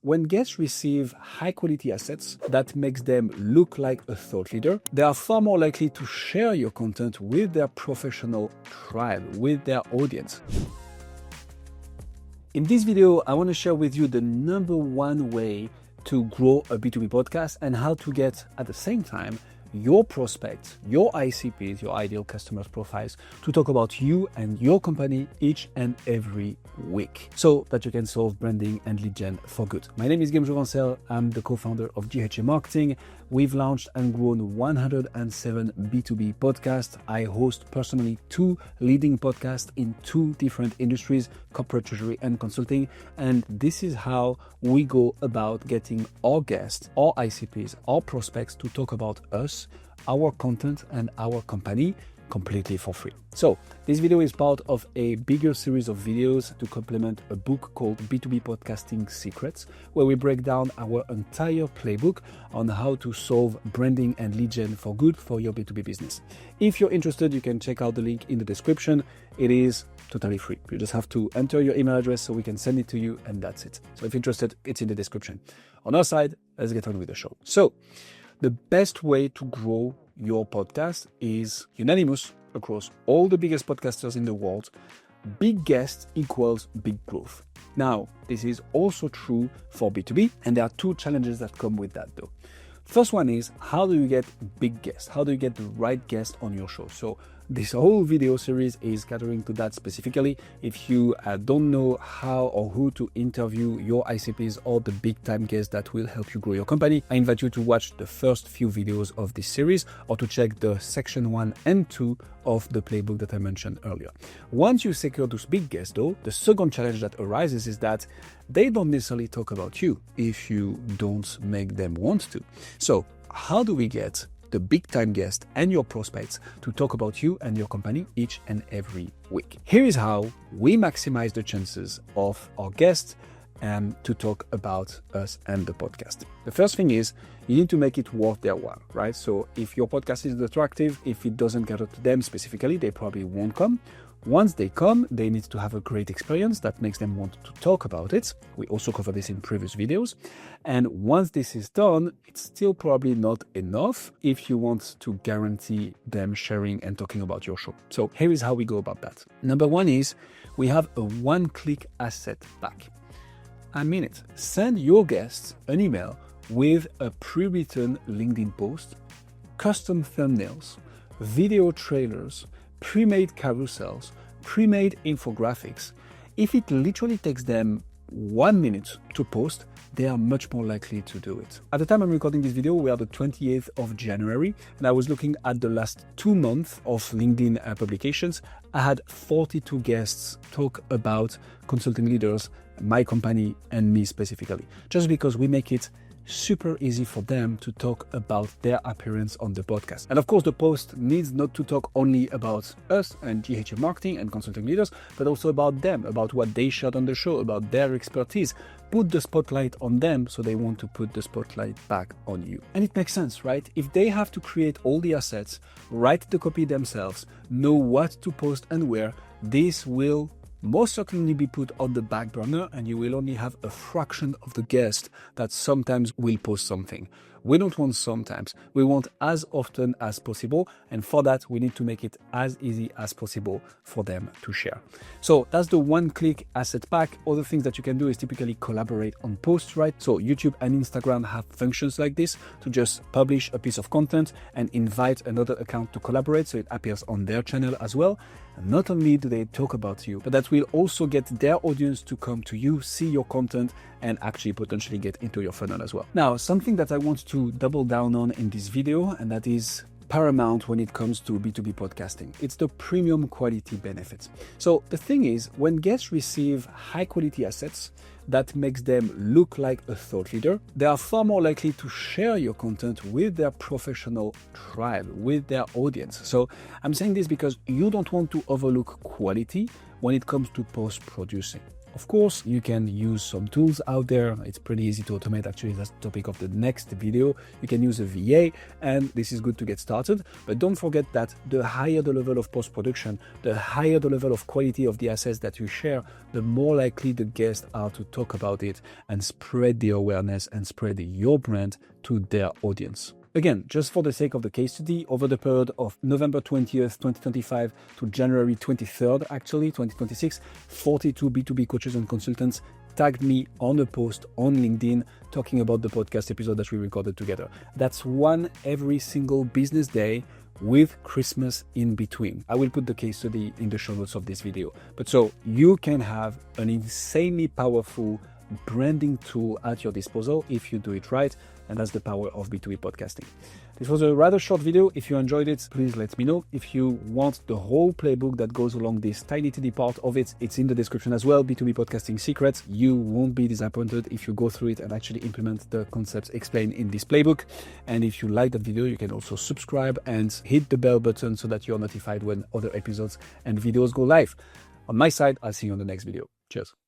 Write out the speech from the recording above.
when guests receive high-quality assets that makes them look like a thought leader, they are far more likely to share your content with their professional tribe, with their audience. In this video, I want to share with you the number one way to grow a B2B podcast and how to get, at the same time, your prospects, your ICPs, your ideal customers profiles, to talk about you and your company each and every week so that you can solve branding and lead gen for good. My name is Guillaume Jouvencel. I'm the co-founder of GHA Marketing. We've launched and grown 107 B2B podcasts. I host personally 2 leading podcasts in 2 different industries, corporate treasury and consulting. And this is how we go about getting our guests, our ICPs, our prospects to talk about us, our content and our company completely for free. So this video is part of a bigger series of videos to complement a book called B2B Podcasting Secrets, where we break down our entire playbook on how to solve branding and lead gen for good for your B2B business. If you're interested, you can check out the link in the description. It is totally free. You just have to enter your email address so we can send it to you, and that's it. So if you're interested, it's in the description. On our side, let's get on with the show. So the best way to grow your podcast is unanimous across all the biggest podcasters in the world. Big guests equals big growth. Now, this is also true for B2B, and there are 2 challenges that come with that though. First one is, how do you get big guests? How do you get the right guest on your show? So this whole video series is catering to that specifically. If you don't know how or who to interview your ICPs or the big time guests that will help you grow your company, I invite you to watch the first few videos of this series or to check the section 1 and 2 of the playbook that I mentioned earlier. Once you secure those big guests though, the second challenge that arises is that they don't necessarily talk about you if you don't make them want to. So how do we get the big time guest and your prospects to talk about you and your company each and every week? Here is how we maximize the chances of our guests to talk about us and the podcast. The first thing is you need to make it worth their while, right? So if your podcast is attractive, if it doesn't cater to them specifically, they probably won't come. Once they come, they need to have a great experience that makes them want to talk about it. We also covered this in previous videos. And once this is done, it's still probably not enough if you want to guarantee them sharing and talking about your show. So here is how we go about that. Number 1 is we have a one-click asset pack. I mean it. Send your guests an email with a pre-written LinkedIn post, custom thumbnails, video trailers, pre-made carousels, pre-made infographics. If it literally takes them 1 minute to post, they are much more likely to do it. At the time I'm recording this video, we are the 28th of January, and I was looking at the last 2 months of LinkedIn publications. I had 42 guests talk about consulting leaders, my company, and me specifically, just because we make it super easy for them to talk about their appearance on the podcast. And of course, the post needs not to talk only about us and GHA Marketing and consulting leaders, but also about them, about what they shared on the show, about their expertise. Put the spotlight on them so they want to put the spotlight back on you. And it makes sense, right? If they have to create all the assets, write the copy themselves, know what to post and where, this will most certainly be put on the back burner, and you will only have a fraction of the guests that sometimes will post something. We don't want sometimes, we want as often as possible, and for that we need to make it as easy as possible for them to share. So that's the one-click asset pack. Other things that you can do is typically collaborate on posts, right? So YouTube and Instagram have functions like this to just publish a piece of content and invite another account to collaborate so it appears on their channel as well. And not only do they talk about you, but that will also get their audience to come to you, see your content, and actually potentially get into your funnel as well. Now, something that I want to double down on in this video, and that is paramount when it comes to B2B podcasting. It's the premium quality benefits. So the thing is, when guests receive high quality assets that makes them look like a thought leader, they are far more likely to share your content with their professional tribe, with their audience. So I'm saying this because you don't want to overlook quality when it comes to post-producing. Of course, you can use some tools out there. It's pretty easy to automate. Actually, that's the topic of the next video. You can use a VA, and this is good to get started. But don't forget that the higher the level of post-production, the higher the level of quality of the assets that you share, the more likely the guests are to talk about it and spread the awareness and spread your brand to their audience. Again, just for the sake of the case study, over the period of November 20th, 2025 to January 23rd, actually, 2026, 42 B2B coaches and consultants tagged me on a post on LinkedIn talking about the podcast episode that we recorded together. That's one every single business day with Christmas in between. I will put the case study in the show notes of this video. But so you can have an insanely powerful branding tool at your disposal if you do it right, and that's the power of B2B podcasting. This was a rather short video. If you enjoyed it, please let me know. If you want the whole playbook that goes along this tiny part of it, it's in the description as well. B2B podcasting secrets. You won't be disappointed if you go through it and actually implement the concepts explained in this playbook. And if you like that video, you can also subscribe and hit the bell button so that you're notified when other episodes and videos go live. On my side, I'll see you on the next video. Cheers.